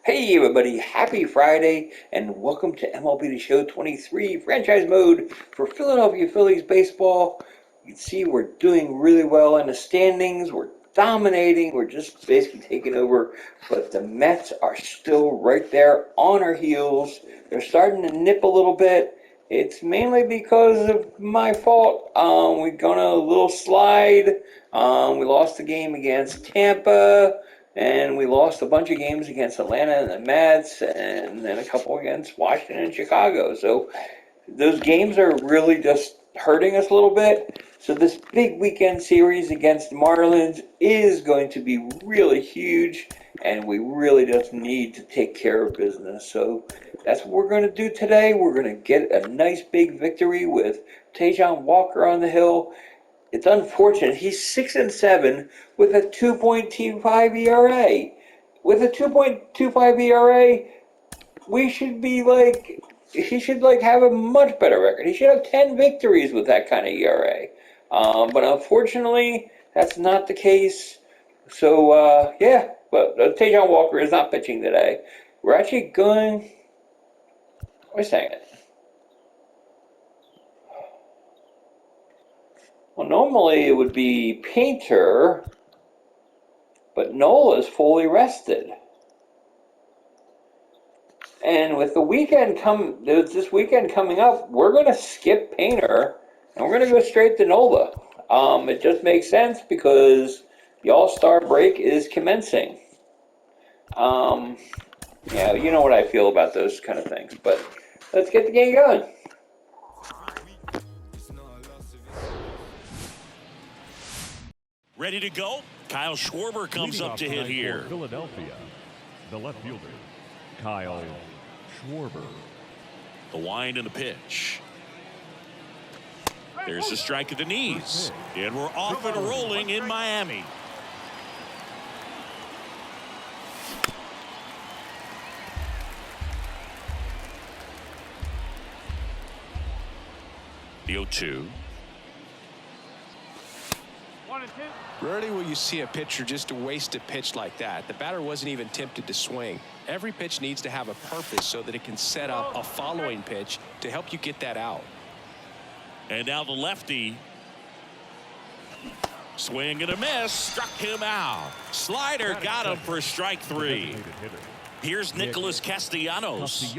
Hey everybody, happy Friday and welcome to MLB The Show 23 franchise mode for Philadelphia Phillies baseball. You can see we're doing really well in the standings. We're dominating. We're just basically taking over, but the Mets are still right there on our heels. They're starting to nip a little bit. It's mainly because of my fault. We've gone a little slide. We lost the game against Tampa. And we lost a bunch of games against Atlanta and the Mets, and then a couple against Washington and Chicago. So those games are really just hurting us a little bit. So this big weekend series against the Marlins is going to be really huge, and we really just need to take care of business. So that's what we're going to do today. We're going to get a nice big victory with Tajon Walker on the hill. It's unfortunate. He's 6-7 with a 2.25 ERA. With a 2.25 ERA, we should be like he should have a much better record. He should have 10 victories with that kind of ERA. But unfortunately, that's not the case. So yeah, but Tajon Walker is not pitching today. We're actually going. Wait a second. Well, normally it would be Painter, but Nola's fully rested. And with this weekend coming up, we're going to skip Painter, and we're going to go straight to Nola. It just makes sense because the All-Star break is commencing. Yeah, you know what I feel about those kind of things, but let's get the game going. Ready to go? Kyle Schwarber comes up to hit here. Philadelphia, the left fielder, Kyle Schwarber. The wind and the pitch. There's a strike at the knees. And we're off and rolling in Miami. The 0-2. Rarely will you see a pitcher just waste a pitch like that. The batter wasn't even tempted to swing. Every pitch needs to have a purpose so that it can set up a following pitch to help you get that out. And now the lefty. Swing and a miss. Struck him out. Slider got him for strike three. Here's Nicholas Castellanos.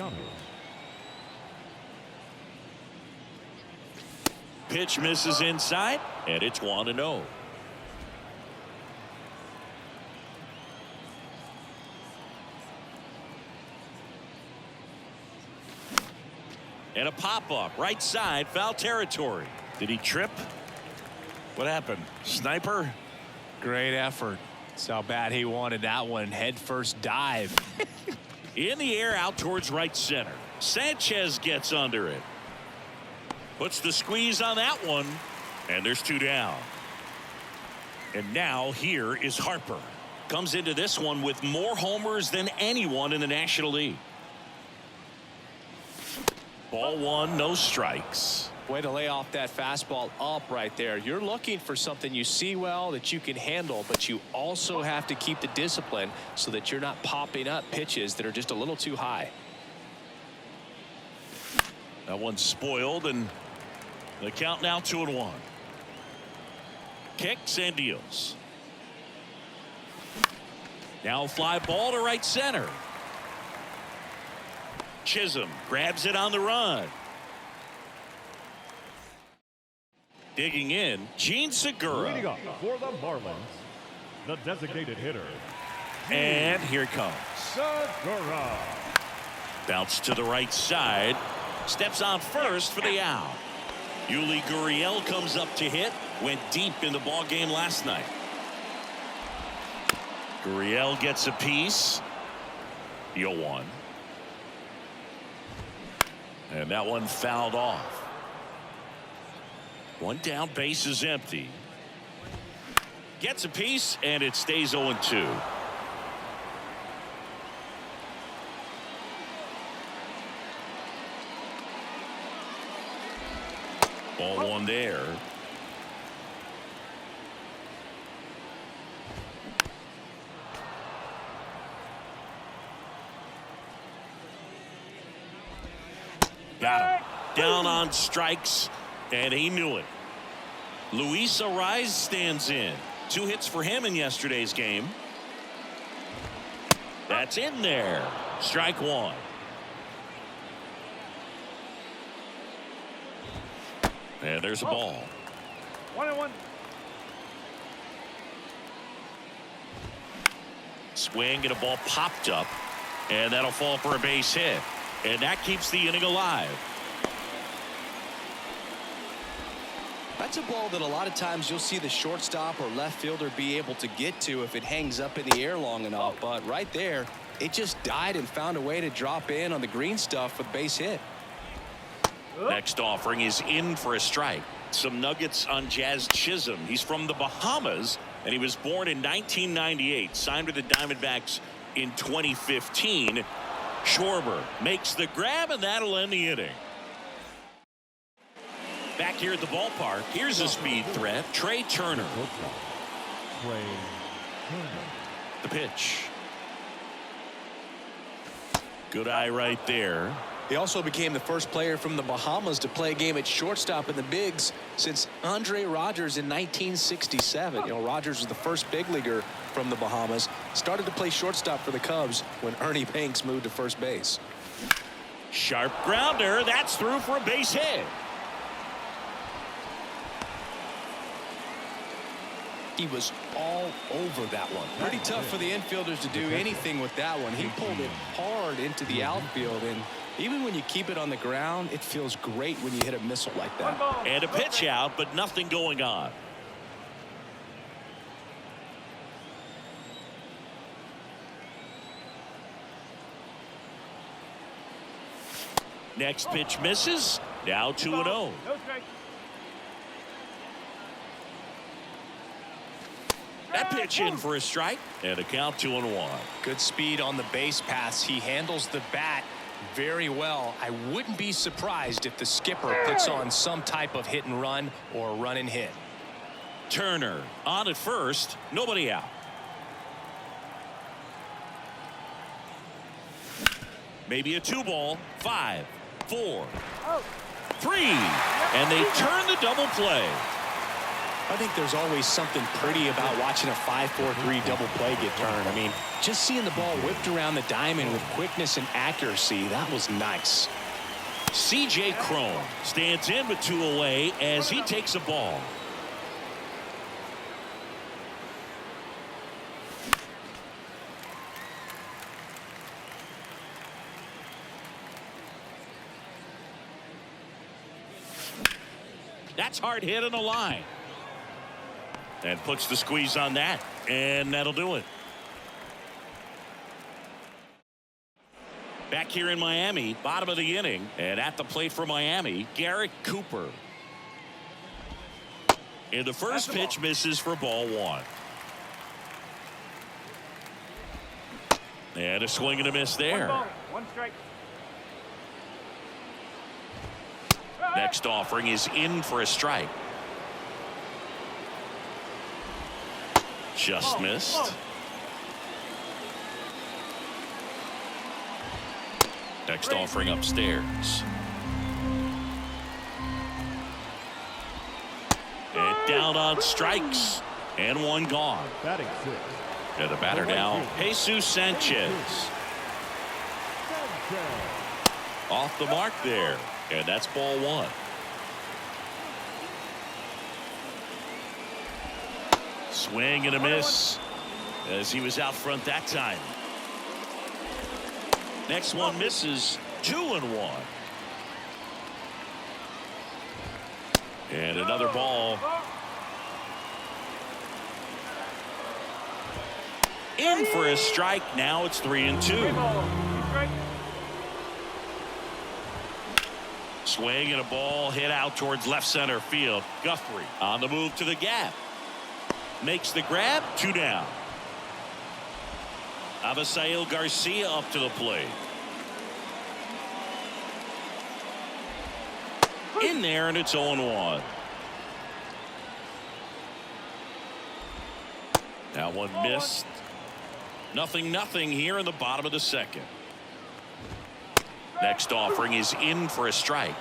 Pitch misses inside, and it's 1-0. And a pop-up, right side, foul territory. Did he trip? What happened? Sniper? Great effort. That's how bad he wanted that one. Head first dive. In the air out towards right center. Sanchez gets under it. Puts the squeeze on that one. And there's two down. And now here is Harper. Comes into this one with more homers than anyone in the National League. Ball one, no strikes. Way to lay off that fastball up right there. You're looking for something you see well that you can handle, but you also have to keep the discipline so that you're not popping up pitches that are just a little too high. That one's spoiled, and the count now 2-1. Kicks and deals. Now fly ball to right center. Chisholm grabs it on the run. Digging in, Gene Segura. Leading up for the Marlins, the designated hitter. And here it comes. Segura. Bounce to the right side. Steps on first for the out. Yuli Gurriel comes up to hit. Went deep in the ball game last night. Gurriel gets a piece. The 0-1. And that one fouled off. One down, base is empty. Gets a piece, and it stays 0-2. Ball one there. Got him. Down on strikes, and he knew it. Luis Ariz stands in. 2 hits for him in yesterday's game. That's in there. Strike 1. And there's a ball. 1-1. Swing and a ball popped up, and that'll fall for a base hit. And that keeps the inning alive. That's a ball that a lot of times you'll see the shortstop or left fielder be able to get to if it hangs up in the air long enough. But right there, it just died and found a way to drop in on the green stuff with base hit. Next offering is in for a strike. Some nuggets on Jazz Chisholm. He's from the Bahamas, and he was born in 1998. Signed with the Diamondbacks in 2015. Schwarber makes the grab, and that'll end the inning. Back here at the ballpark, here's a speed threat. Trey Turner. The pitch. Good eye right there. He also became the first player from the Bahamas to play a game at shortstop in the bigs since Andre Rogers in 1967. You know, Rogers was the first big leaguer from the Bahamas. Started to play shortstop for the Cubs when Ernie Banks moved to first base. Sharp grounder. That's through for a base hit. He was all over that one. Pretty tough for the infielders to do anything with that one. He pulled it hard into the outfield, and even when you keep it on the ground, it feels great when you hit a missile like that. And a pitch out, but nothing going on. Next pitch misses. Now 2-0. That pitch in for a strike, and a count 2-1. Good speed on the base pass. He handles the bat very well. I wouldn't be surprised if the skipper puts on some type of hit and run or run and hit. Turner on at first, nobody out. Maybe a 2-ball. 5, 4, 3, and they turn the double play. I think there's always something pretty about watching a 5-4-3 double play get turned. I mean, just seeing the ball whipped around the diamond with quickness and accuracy, that was nice. C.J. Cron stands in with 2 away as he takes a ball. That's hard hit on the line. And puts the squeeze on that, and that'll do it. Back here in Miami, bottom of the inning, and at the plate for Miami, Garrett Cooper. And the first pitch misses for ball 1. And a swing and a miss there. 1 strike. Next offering is in for a strike. Just missed. Next offering upstairs. And down on strikes. And 1 gone. Batting 6. And the batter now, Jesus Sanchez. Off the mark there. And that's ball 1. Swing and a miss as he was out front that time. Next one misses. 2-1. And another ball. In for a strike. Now it's 3-2. Swing and a ball hit out towards left center field. Guthrie on the move to the gap. Makes the grab. 2 down. Avisail Garcia up to the plate. In there, and it's 0-1. That one missed. 0-0 here in the bottom of the second. Next offering is in for a strike.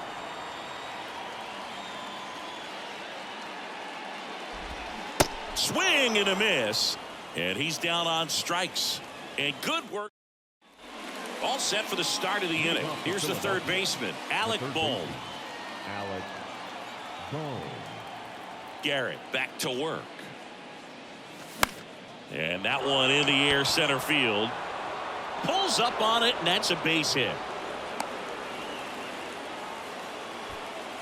Swing and a miss. And he's down on strikes. And good work. All set for the start of the inning. Here's the third baseman, Alec Bohm. Alec Bohm. Garrett back to work. And that one in the air center field. Pulls up on it, and that's a base hit.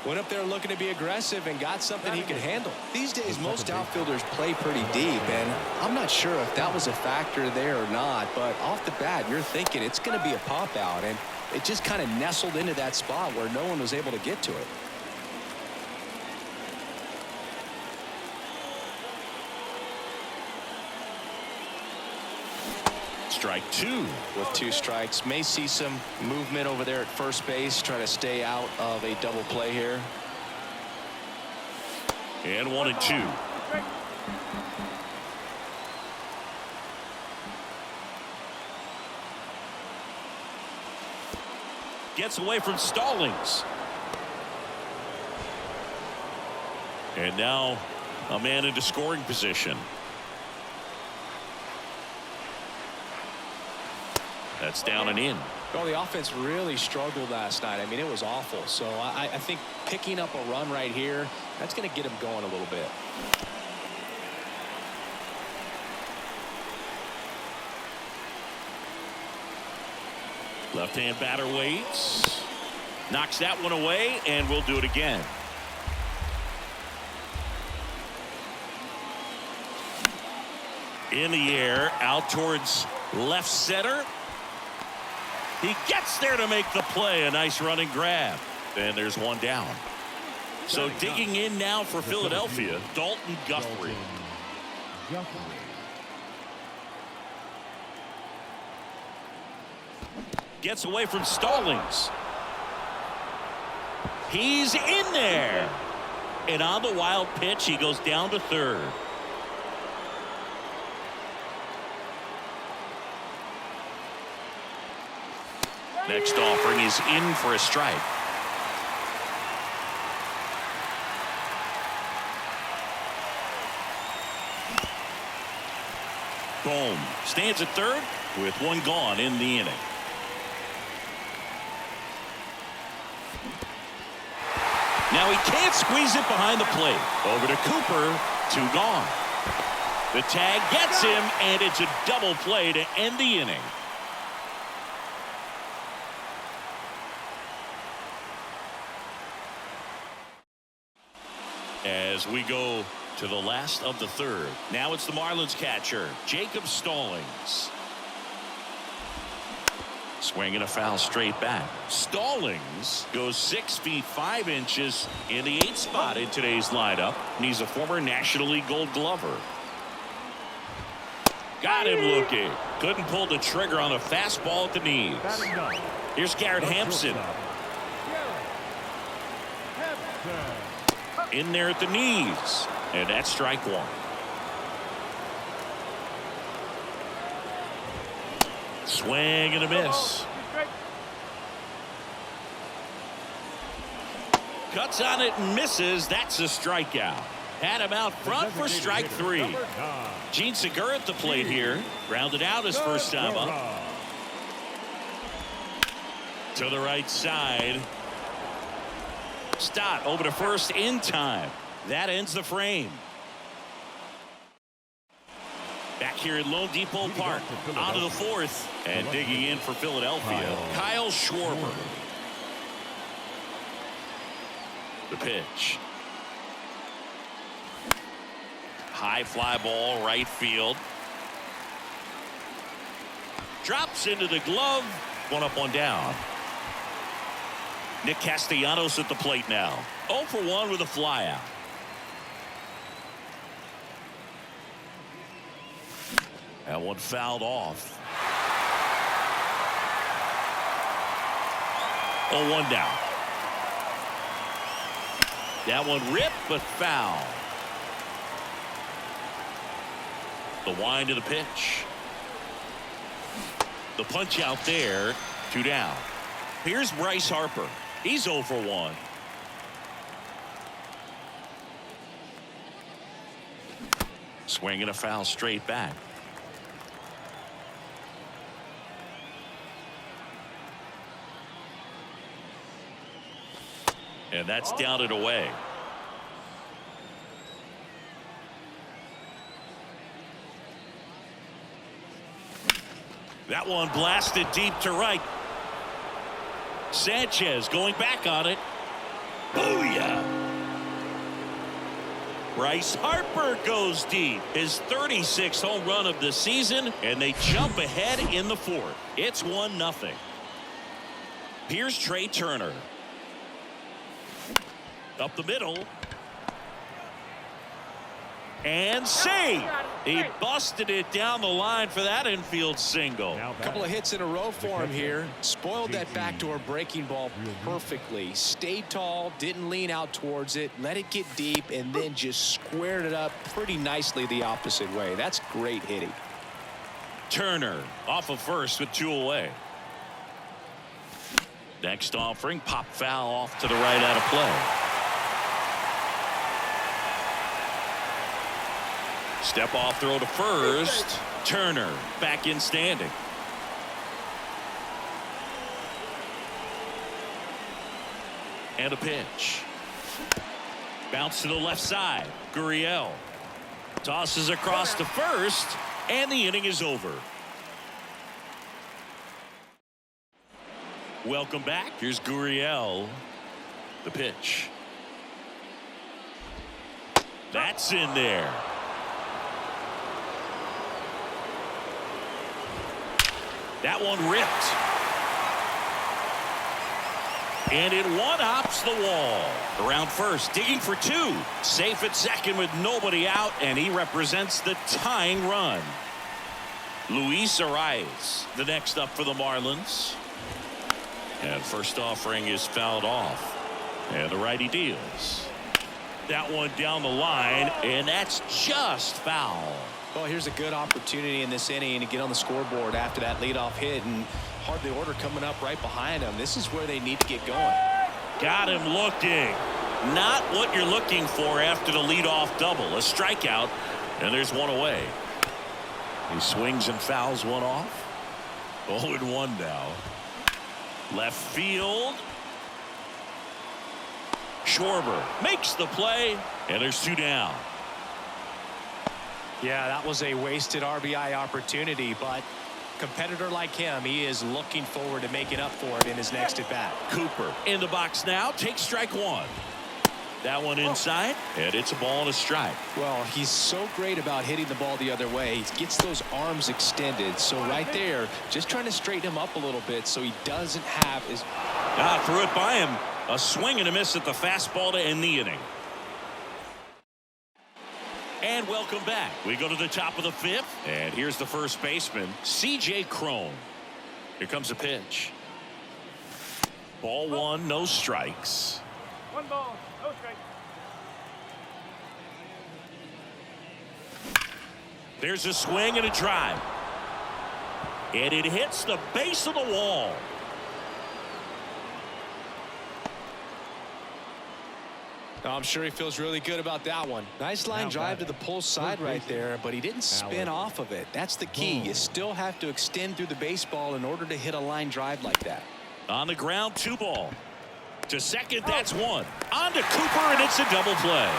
Went up there looking to be aggressive and got something he could handle. These days, most outfielders play pretty deep, and I'm not sure if that was a factor there or not, but off the bat, you're thinking it's going to be a pop out, and it just kind of nestled into that spot where no one was able to get to it. Strike two. With 2 strikes, may see some movement over there at first base, try to stay out of a double play here. And 1-2. Gets away from Stallings. And now a man into scoring position. That's down and in. Well, the offense really struggled last night. I mean, it was awful. So I think picking up a run right here, that's going to get him going a little bit. Left-hand batter waits. Knocks that one away, and we'll do it again. In the air, out towards left center. He gets there to make the play. A nice running grab. And there's one down. So digging in now for Philadelphia, Dalton Guthrie. Gets away from Stallings. He's in there. And on the wild pitch, he goes down to third. Next offering is in for a strike. Bohm stands at third with one gone in the inning. Now he can't squeeze it behind the plate. Over to Cooper. 2 gone. The tag gets him, and it's a double play to end the inning. As we go to the last of the third. Now it's the Marlins catcher, Jacob Stallings. Swinging a foul straight back. Stallings goes 6 feet 5 inches in the 8th spot in today's lineup. And he's a former National League Gold Glover. Got him looking. Couldn't pull the trigger on a fastball at the knees. Here's Garrett Hampson. In there at the knees. And that's strike one. Swing and a miss. Cuts on it and misses. That's a strikeout. Had him out front for strike 3. Gene Segura at the plate here. Grounded out his first time up. To the right side. Stott over to first in time. That ends the frame. Back here at Lone Depot Park. On to the 4th. And digging in for Philadelphia, Kyle Schwarber. The pitch. High fly ball, right field. Drops into the glove. 1 up, 1 down. Nick Castellanos at the plate now. 0 for 1 with a flyout. That one fouled off. 0-1 down. That one ripped but foul. The wind of the pitch. The punch out there. 2 down. Here's Bryce Harper. He's 0 for 1. Swinging a foul straight back. And that's down and away. That one blasted deep to right. Sanchez going back on it. Booyah! Bryce Harper goes deep. His 36th home run of the season, and they jump ahead in the fourth. It's 1-0. Here's Trey Turner. Up the middle. And saved. He busted it down the line for that infield single. A couple of hits in a row for him here. Spoiled that backdoor breaking ball perfectly. Stayed tall, didn't lean out towards it, let it get deep, and then just squared it up pretty nicely the opposite way. That's great hitting. Turner off of first with 2 away. Next offering, pop foul off to the right out of play. Step off throw to first. Turner back in standing. And a pitch. Bounce to the left side. Gurriel tosses across to first, and the inning is over. Welcome back. Here's Gurriel. The pitch. That's in there. That one ripped. And it one-hops the wall. Around first, digging for 2. Safe at second with nobody out, and he represents the tying run. Luis Arias, the next up for the Marlins. And first offering is fouled off. And the righty deals. That one down the line, and that's just foul. Well, here's a good opportunity in this inning to get on the scoreboard after that leadoff hit, and hardly order coming up right behind them. This is where they need to get going. Got him looking. Not what you're looking for after the leadoff double. A strikeout, and there's one away. He swings and fouls one off. 0-1 now. Left field. Schwarber makes the play, and there's 2 down. Yeah, that was a wasted RBI opportunity, but competitor like him, he is looking forward to making up for it in his next at bat. Cooper in the box now, takes strike 1. That one inside, and it's a ball and a strike. Well, he's so great about hitting the ball the other way. He gets those arms extended. So right there, just trying to straighten him up a little bit so he doesn't have his... Threw it by him. A swing and a miss at the fastball to end the inning. And welcome back. We go to the top of the 5th, and here's the first baseman, C.J. Cron. Here comes a pitch. Ball 1, no strikes. 1 ball, no strikes. There's a swing and a drive. And it hits the base of the wall. I'm sure he feels really good about that one. Nice line drive to the pull side right there, but he didn't spin off of it. That's the key. You still have to extend through the baseball in order to hit a line drive like that. On the ground, 2 ball. To second, that's 1. On to Cooper, and it's a double play.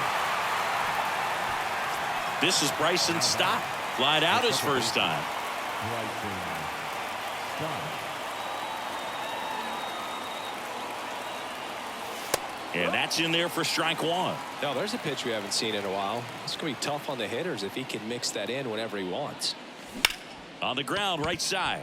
This is Bryson Stott. Flied out his first time. And that's in there for strike 1. No, there's a pitch we haven't seen in a while. It's going to be tough on the hitters if he can mix that in whenever he wants. On the ground, right side.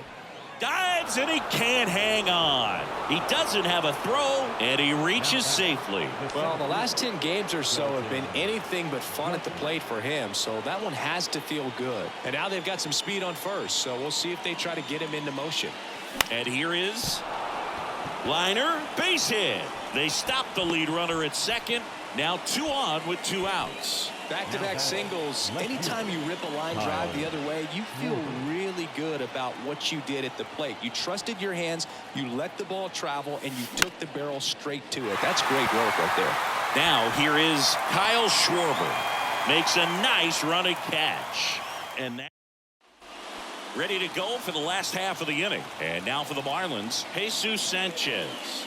Dives, and he can't hang on. He doesn't have a throw, and he reaches safely. Well, the last 10 games or so have been anything but fun at the plate for him, so that one has to feel good. And now they've got some speed on first, so we'll see if they try to get him into motion. And here is liner, base hit. They stop the lead runner at second. Now 2 on with 2 outs. Back-to-back singles. Anytime you rip a line drive the other way, you feel really good about what you did at the plate. You trusted your hands, you let the ball travel, and you took the barrel straight to it. That's great work right there. Now here is Kyle Schwarber. Makes a nice running catch. And that ready to go for the last half of the inning. And now for the Marlins, Jesus Sanchez.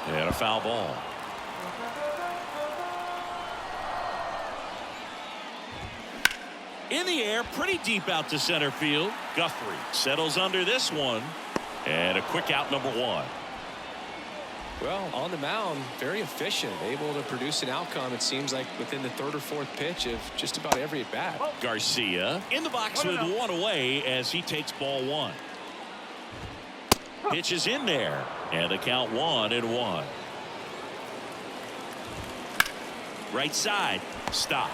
And a foul ball. In the air, pretty deep out to center field. Guthrie settles under this one. And a quick out, number one. Well, on the mound, very efficient, able to produce an outcome, it seems like, within the third or fourth pitch of just about every at-bat. Garcia in the box with one away as he takes ball one. Pitch is in there, and the count 1-1. Right side, stop.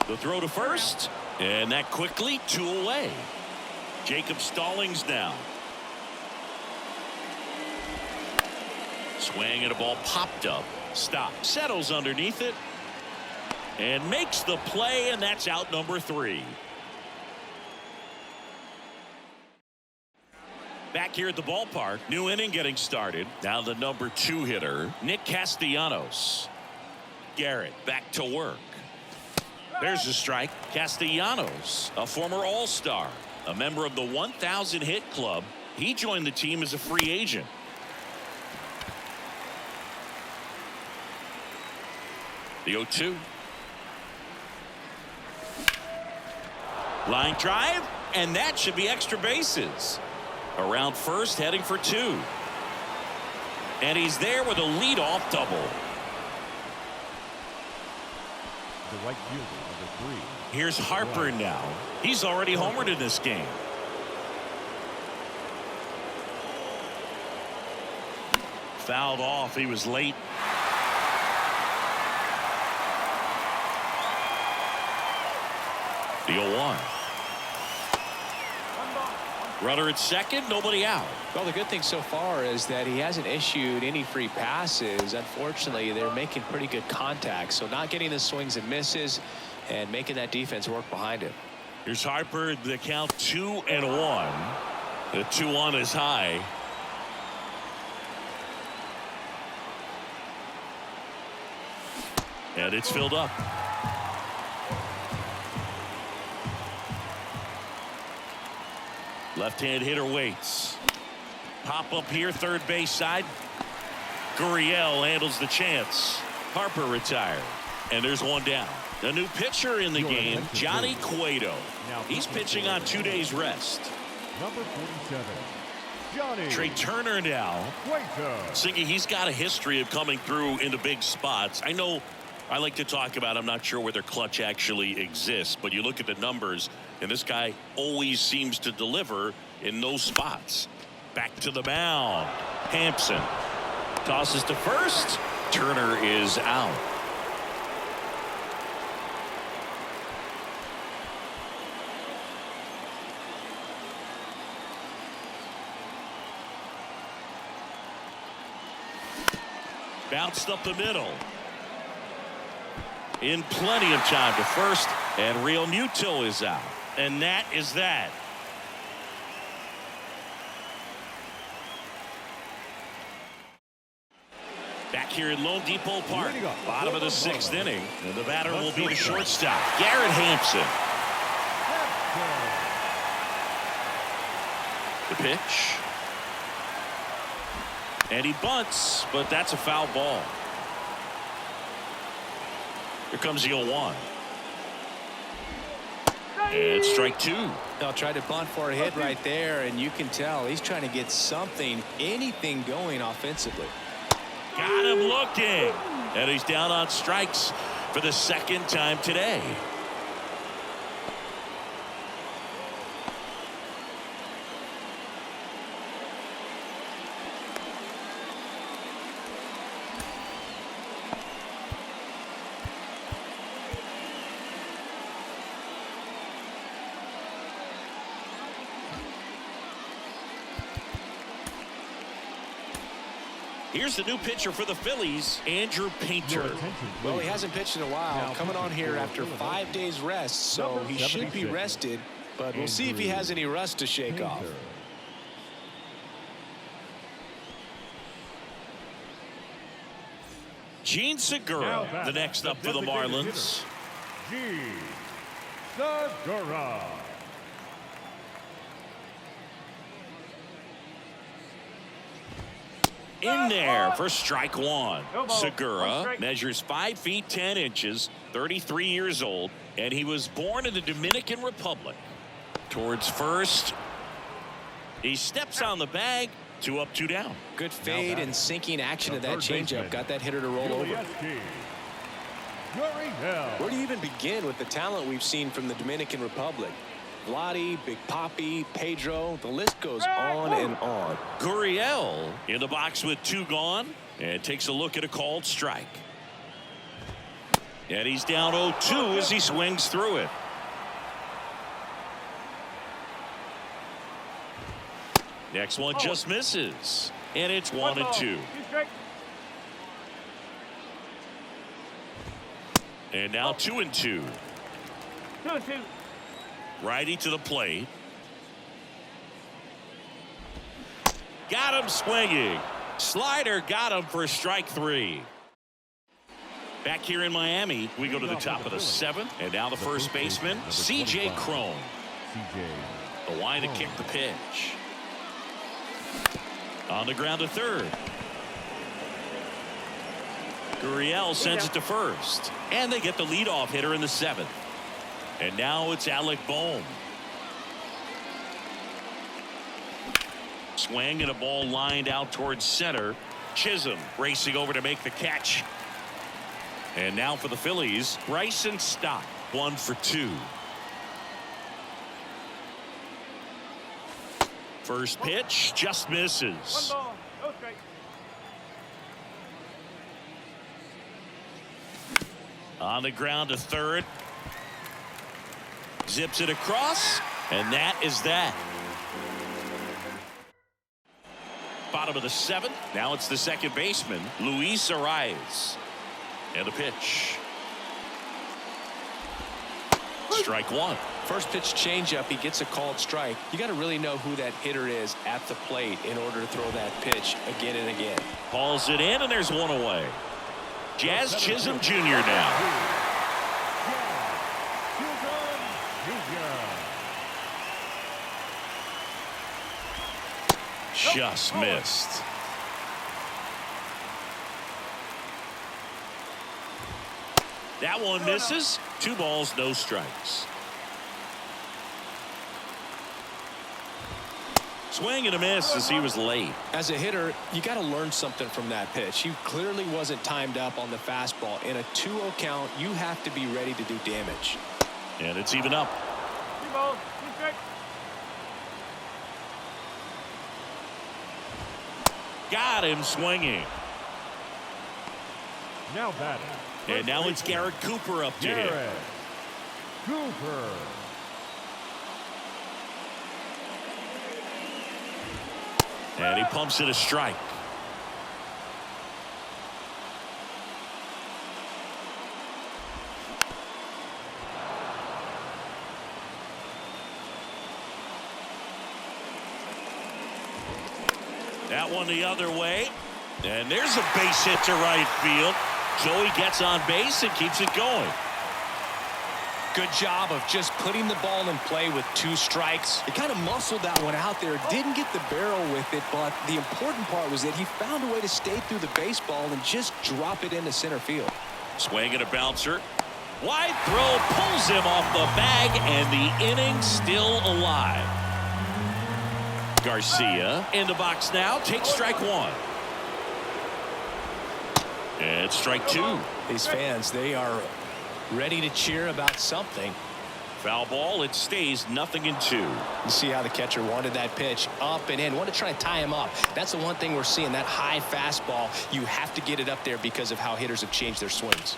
The throw to first, and that quickly 2 away. Jacob Stallings now. Swing and a ball popped up. Stop. Settles underneath it. And makes the play, and that's out number 3. Back here at the ballpark, new inning getting started. Now the number 2 hitter, Nick Castellanos. Garrett back to work. There's a strike. Castellanos, a former All-Star, a member of the 1,000 hit club. He joined the team as a free agent. The 0-2. Line drive, and that should be extra bases. Around first, heading for 2. And he's there with a leadoff double. The right fielder, number 3. Here's Harper now. He's already homered in this game. Fouled off. He was late. The 0-1. Runner at second, nobody out. Well, the good thing so far is that he hasn't issued any free passes. Unfortunately, they're making pretty good contact, so not getting the swings and misses and making that defense work behind him. Here's Harper, the count 2-1. The 2-1 is high. And it's filled up. Left-hand hitter waits. Pop up here, third base side. Gurriel handles the chance. Harper retired. And there's one down. The new pitcher in the game, Johnny Cueto. He's pitching on 2 days rest. Number 47, Johnny. Trey Turner now. Cueto. Singy, he's got a history of coming through into big spots. I know I like to talk about, I'm not sure whether clutch actually exists, but you look at the numbers, and this guy always seems to deliver in those spots. Back to the mound. Hampson tosses to first. Turner is out. Bounced up the middle. In plenty of time to first, and Real Muto is out. And that is that. Back here at Lone Depot Park, bottom of the 6th inning, and the batter will be the shortstop, Garrett Hampson. The pitch. And he bunts, but that's a foul ball. Here comes the 0-1. And strike 2. They'll try to bunt for a hit right there, and you can tell he's trying to get anything going offensively. Got him looking. And he's down on strikes for the 2nd time today. Here's the new pitcher for the Phillies, Andrew Painter. Well, he hasn't pitched in a while, coming on here after 5 days rest, so he should be rested, but we'll see if he has any rust to shake off. Gene Segura, the next up for the Marlins. Gene Segura. In there for strike one. Segura measures 5 feet 10 inches, 33 years old, and he was born in the Dominican Republic. Towards first. He steps on the bag. 2 up, 2 down. Good fade and sinking action of that changeup. Got that hitter to roll over. Where do you even begin with the talent we've seen from the Dominican Republic? Vladdy, Big Papi, Pedro, the list goes on and on. Gurriel in the box with 2 gone and takes a look at a called strike. And he's down 0-2 as he swings through it. Next one just misses, and it's 1-2. And now 2-2. 2-2. Righty to the plate. Got him swinging. Slider got him for strike 3. Back here in Miami, we go to the top of the 7th, and now the first baseman, C.J. Cron. The line to kick the pitch. On the ground to third. Gurriel sends it to first, and they get the leadoff hitter in the 7th. And now it's Alec Bohm. Swing and a ball lined out towards center. Chisholm racing over to make the catch. And now for the Phillies, Bryson Stott, 1 for 2. First pitch just misses. 1 ball, no strike. On the ground to third. Zips it across, and that is that. Bottom of the 7th. Now it's the second baseman, Luis Arias. And the pitch. Strike 1. First pitch changeup, he gets a called strike. You got to really know who that hitter is at the plate in order to throw that pitch again and again. Hauls it in, and there's 1 away. Jazz Chisholm Jr. now. Just missed. That one misses. 2 balls, no strikes. Swing and a miss as he was late. As a hitter, you got to learn something from that pitch. He clearly wasn't timed up on the fastball. In a 2-0 count, you have to be ready to do damage. And it's even up. 2 balls, 2 strikes. Got him swinging. Now batting. And now it's Garrett Cooper up to him. Garrett Cooper. And he pumps it a strike. That one the other way. And there's a base hit to right field. Joey gets on base and keeps it going. Good job of just putting the ball in play with 2 strikes. He kind of muscled that one out there. Didn't get the barrel with it, but the important part was that he found a way to stay through the baseball and just drop it into center field. Swing and a bouncer. Wide throw pulls him off the bag, and the inning still alive. Garcia in the box now. Takes strike 1. And strike 2. These fans, they are ready to cheer about something. Foul ball. It stays 0-2. You see how the catcher wanted that pitch up and in. Want to try to tie him up. That's the one thing we're seeing. That high fastball, you have to get it up there because of how hitters have changed their swings.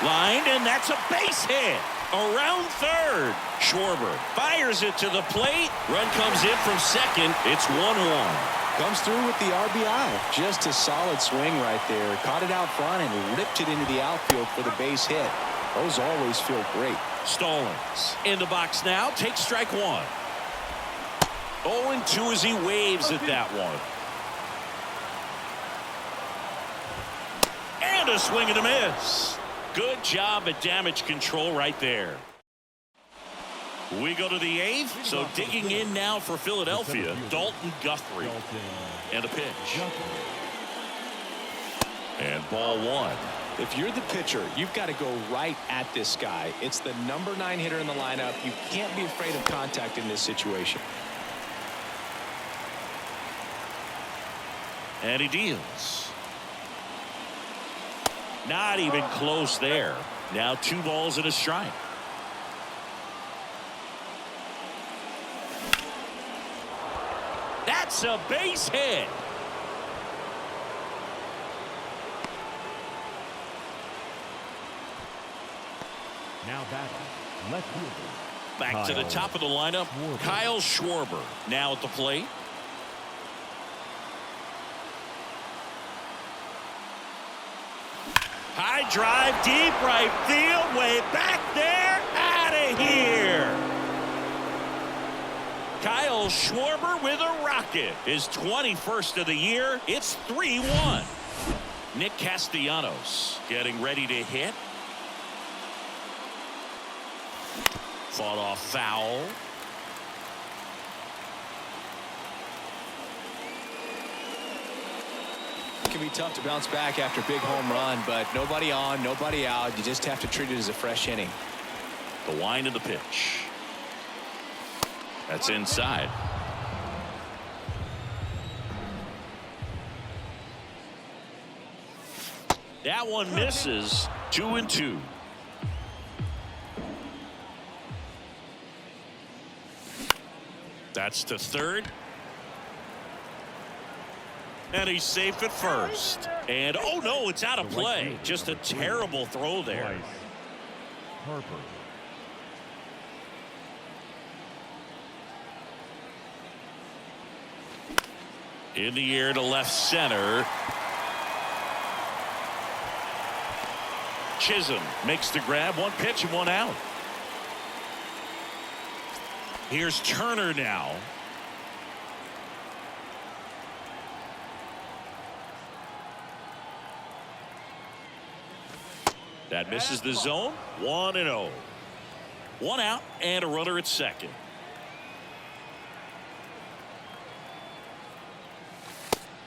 Lined, and that's a base hit. Around third. Schwarber fires it to the plate. Run comes in from second. It's 1-1. Comes through with the RBI. Just a solid swing right there. Caught it out front and ripped it into the outfield for the base hit. Those always feel great. Stallings in the box now. Takes strike one. 0-2 as he waves at that one. And a swing and a miss. Good job at damage control right there. We go to the 8th. So digging in now for Philadelphia, Dalton Guthrie. And a pitch. And ball one. If you're the pitcher, you've got to go right at this guy. It's the number 9 hitter in the lineup. You can't be afraid of contact in this situation. And he deals. Not even close there. Now 2 balls and a strike. That's a base hit. Now batting, left fielder. Back to the top of the lineup, Kyle Schwarber now at the plate. High drive, deep right field, way back there, out of here. Kyle Schwarber with a rocket. His 21st of the year. It's 3-1. Nick Castellanos getting ready to hit. Fought off foul. It can be tough to bounce back after a big home run, but nobody on, nobody out. You just have to treat it as a fresh inning. The wind of the pitch. That's inside. That one misses. 2-2. That's to third. And he's safe at first. And oh no, it's out of play. Just a terrible throw there. Harper. In the air to left center. Chisholm makes the grab. 1 pitch and 1 out. Here's Turner now. That misses the zone. 1-0. 1 out and a runner at second.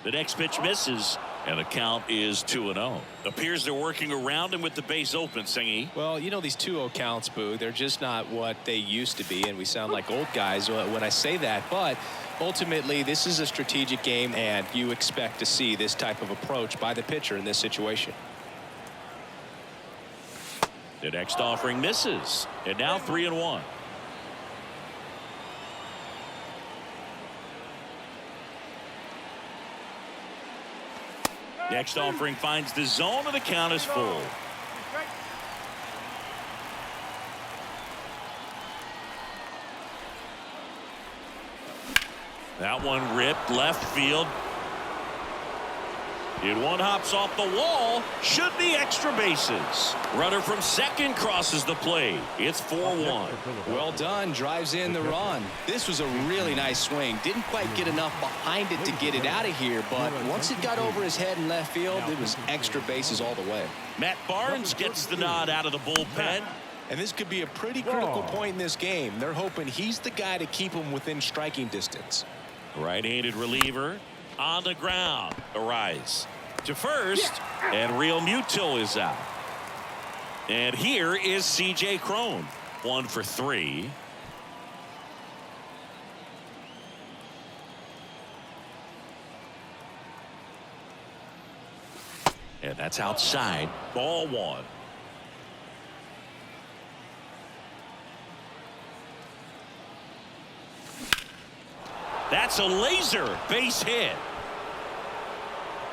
The next pitch misses, and the count is 2-0. Appears they're working around him with the base open, Singy. Well, you know, these 2-0 counts, Boo, they're just not what they used to be, and we sound like old guys when I say that. But ultimately, this is a strategic game, and you expect to see this type of approach by the pitcher in this situation. The next offering misses, and now 3-1. Next offering finds the zone, and the count is full. That one ripped left field. And one hops off the wall. Should be extra bases. Runner from second crosses the plate. It's 4-1. Well done. Drives in the run. This was a really nice swing. Didn't quite get enough behind it to get it out of here, but once it got over his head in left field, it was extra bases all the way. Matt Barnes gets the nod out of the bullpen. And this could be a pretty critical point in this game. They're hoping he's the guy to keep him within striking distance. Right-handed reliever on the ground. A rise to first, and Real Muto is out. And here is C.J. Cron. 1 for 3. And that's outside. Ball 1. That's a laser base hit.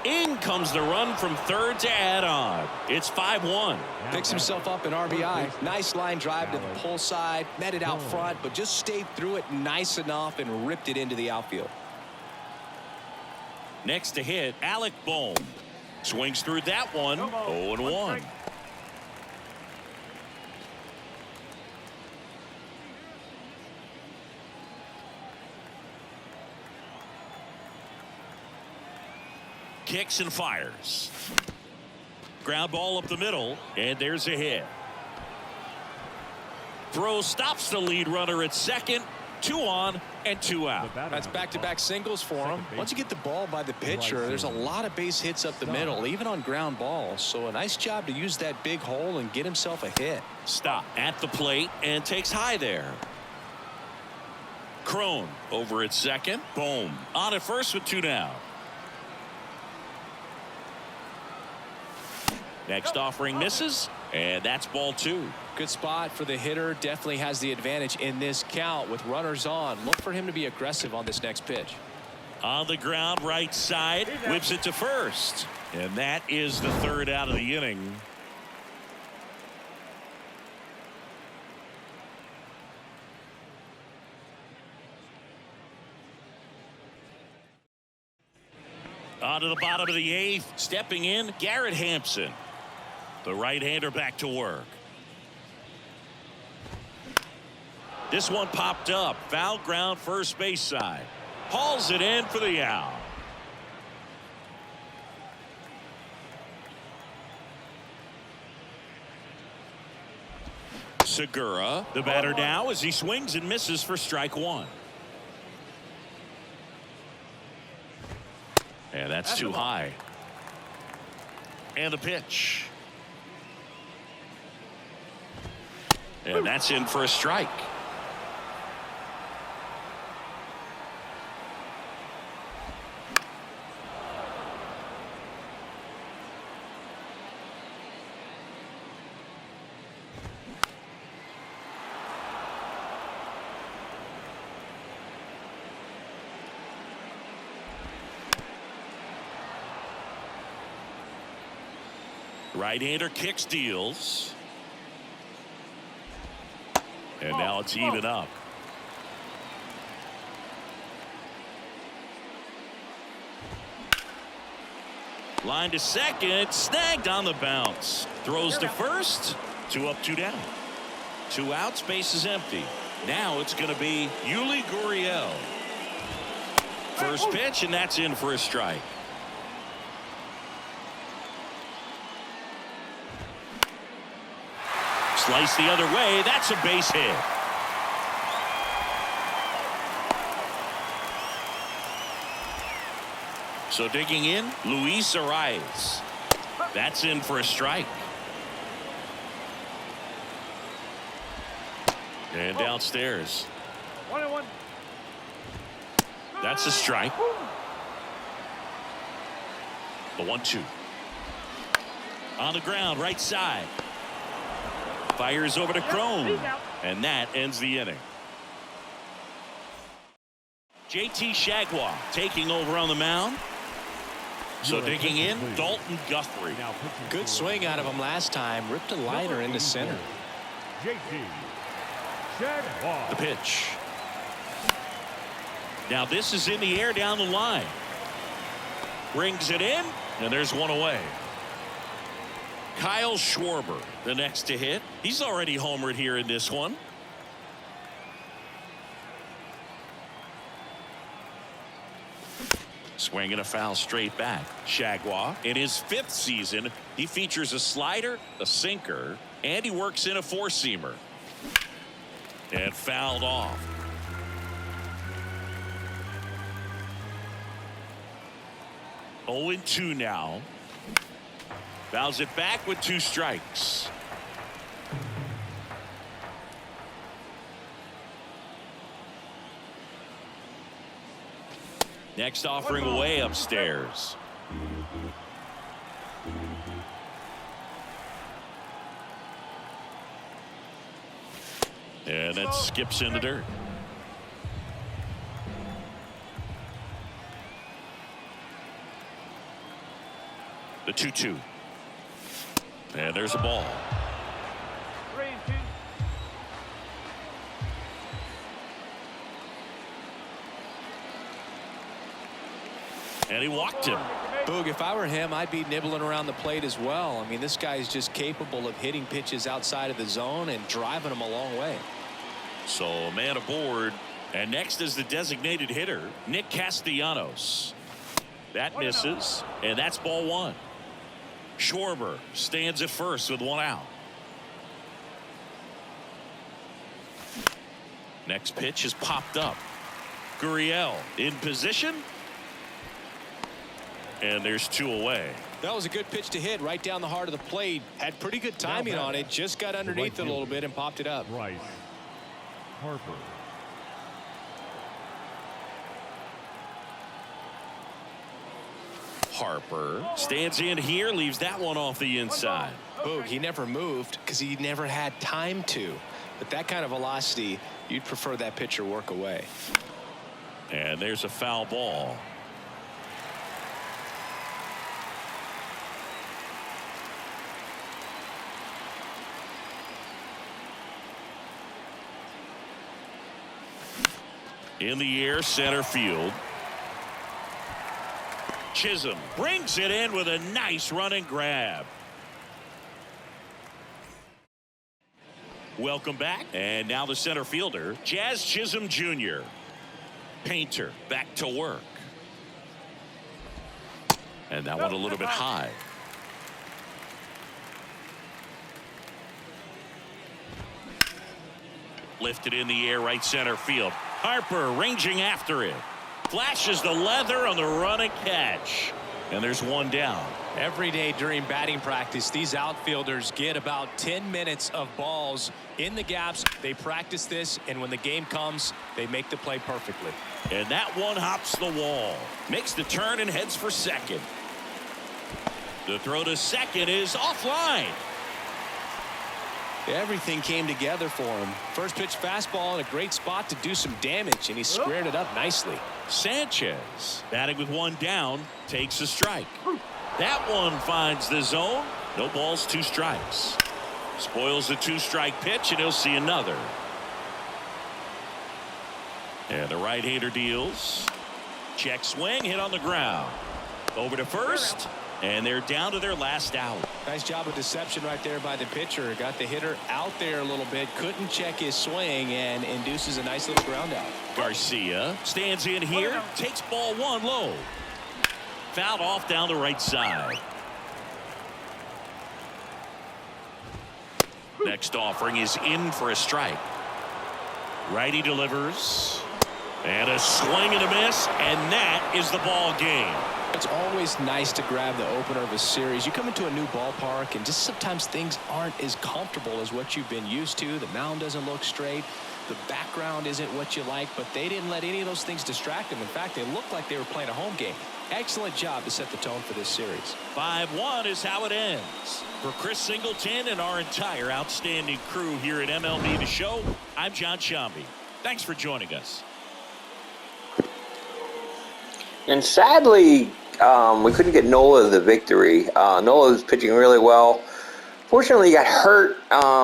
In comes the run from third to add on. It's 5-1. Picks himself up an RBI. Nice line drive to the pull side. Met it out front, but just stayed through it nice enough and ripped it into the outfield. Next to hit, Alec Bohm. Swings through that one. 0-1. Kicks and fires. Ground ball up the middle, and there's a hit. Throw stops the lead runner at second. 2 on and 2 out. That's back-to-back singles for him. Once you get the ball by the pitcher, there's a lot of base hits up the middle, even on ground balls. So a nice job to use that big hole and get himself a hit. Stop at the plate and takes high there. Crone over at second. Boom. On at first with 2 down. Next offering misses, and that's ball 2. Good spot for the hitter. Definitely has the advantage in this count with runners on. Look for him to be aggressive on this next pitch. On the ground, right side, whips it to first. And that is the 3rd out of the inning. On to the bottom of the 8th, stepping in, Garrett Hampson. The right-hander back to work. This one popped up. Foul ground first base side. Hauls it in for the out. Segura, the batter now as he swings and misses for strike 1. And that's too high. And the pitch. And that's in for a strike. Right-hander kicks, deals. And now it's even up. Line to second, snagged on the bounce. Throws to first. 2 up, 2 down. 2 outs, base is empty. Now it's going to be Yuli Gurriel. First pitch, and that's in for a strike. Slice the other way. That's a base hit. So digging in, Luis Arias. That's in for a strike. And downstairs. 1-1. That's a strike. The 1-2. On the ground, right side. Fires over to Crone, and that ends the inning. JT Shagwa taking over on the mound. So digging in, Dalton Guthrie. Good swing out of him last time. Ripped a liner into center. The pitch. Now this is in the air down the line. Brings it in, and there's one away. Kyle Schwarber, the next to hit. He's already homered here in this one. Swinging a foul straight back. Shagwa, in his 5th season, he features a slider, a sinker, and he works in a 4-seamer. And fouled off. Oh, 0-2 now. Fouls it back with 2 strikes. Next offering away upstairs. And it skips in the dirt. The 2-2. And there's a ball. 3-2. And he walked him. Boog, if I were him, I'd be nibbling around the plate as well. I mean, this guy is just capable of hitting pitches outside of the zone and driving them a long way. So man aboard. And next is the designated hitter, Nick Castellanos. That misses, and that's ball one. Schwarber stands at first with one out. Next pitch is popped up. Gurriel in position. And there's two away. That was a good pitch to hit right down the heart of the plate. Had pretty good timing on it. Just got underneath it a little bit and popped it up. Bryce Harper. Harper stands in here, leaves that one off the inside. Boog, he never moved because he never had time to. But that kind of velocity, you'd prefer that pitcher work away. And there's a foul ball. In the air, center field. Chisholm brings it in with a nice running grab. Welcome back. And now the center fielder, Jazz Chisholm Jr. Painter back to work. And that one a little bit high. Lifted in the air, right center field. Harper ranging after it. Flashes the leather on the run and catch. And there's one down. Every day during batting practice, these outfielders get about 10 minutes of balls in the gaps. They practice this, and when the game comes, they make the play perfectly. And that one hops the wall. Makes the turn and heads for second. The throw to second is offline. Everything came together for him. First pitch fastball in a great spot to do some damage, and he squared it up nicely. Sanchez batting with one down, takes a strike. That one finds the zone. No balls, two strikes. Spoils the two-strike pitch, and he'll see another. And the right-hander deals. Check swing, hit on the ground. Over to first, and they're down to their last out. Nice job of deception right there by the pitcher. Got the hitter out there a little bit, couldn't check his swing, and induces a nice little ground out. Garcia stands in here, takes ball one low. Fouled off down the right side. Next offering is in for a strike. Righty delivers. And a swing and a miss, and that is the ball game. It's always nice to grab the opener of a series. You come into a new ballpark, and just sometimes things aren't as comfortable as what you've been used to. The mound doesn't look straight. The background isn't what you like, but they didn't let any of those things distract them. In fact, they looked like they were playing a home game. Excellent job to set the tone for this series. 5-1 is how it ends. For Chris Singleton and our entire outstanding crew here at MLB The Show, I'm John Shambi. Thanks for joining us. And sadly, we couldn't get Nola the victory. Nola was pitching really well. Fortunately, he got hurt.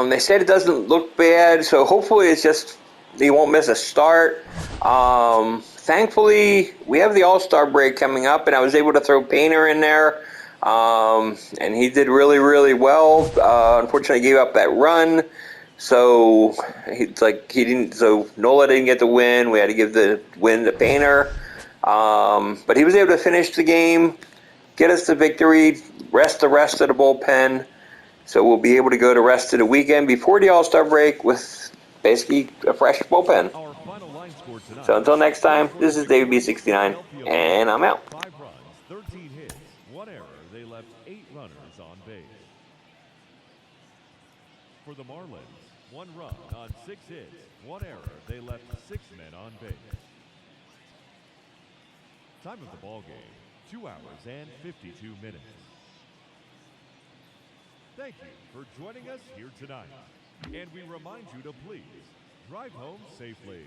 They said it doesn't look bad, so hopefully it's just he won't miss a start. Thankfully, we have the All-Star break coming up, and I was able to throw Painter in there, and he did really, really well. Unfortunately, he gave up that run, so So Nola didn't get the win. We had to give the win to Painter. But he was able to finish the game, get us the victory, rest the rest of the bullpen. So we'll be able to go the rest of the weekend before the All-Star break with basically a fresh bullpen. Our final line score tonight. So until next time, this is David B69, and I'm out. 5 runs, 13 hits, 1 error. They left 8 runners on base. For the Marlins, 1 run on 6 hits, 1 error. They left 6 men on base. Time of the ball game, 2 hours and 52 minutes. Thank you for joining us here tonight. And we remind you to please drive home safely.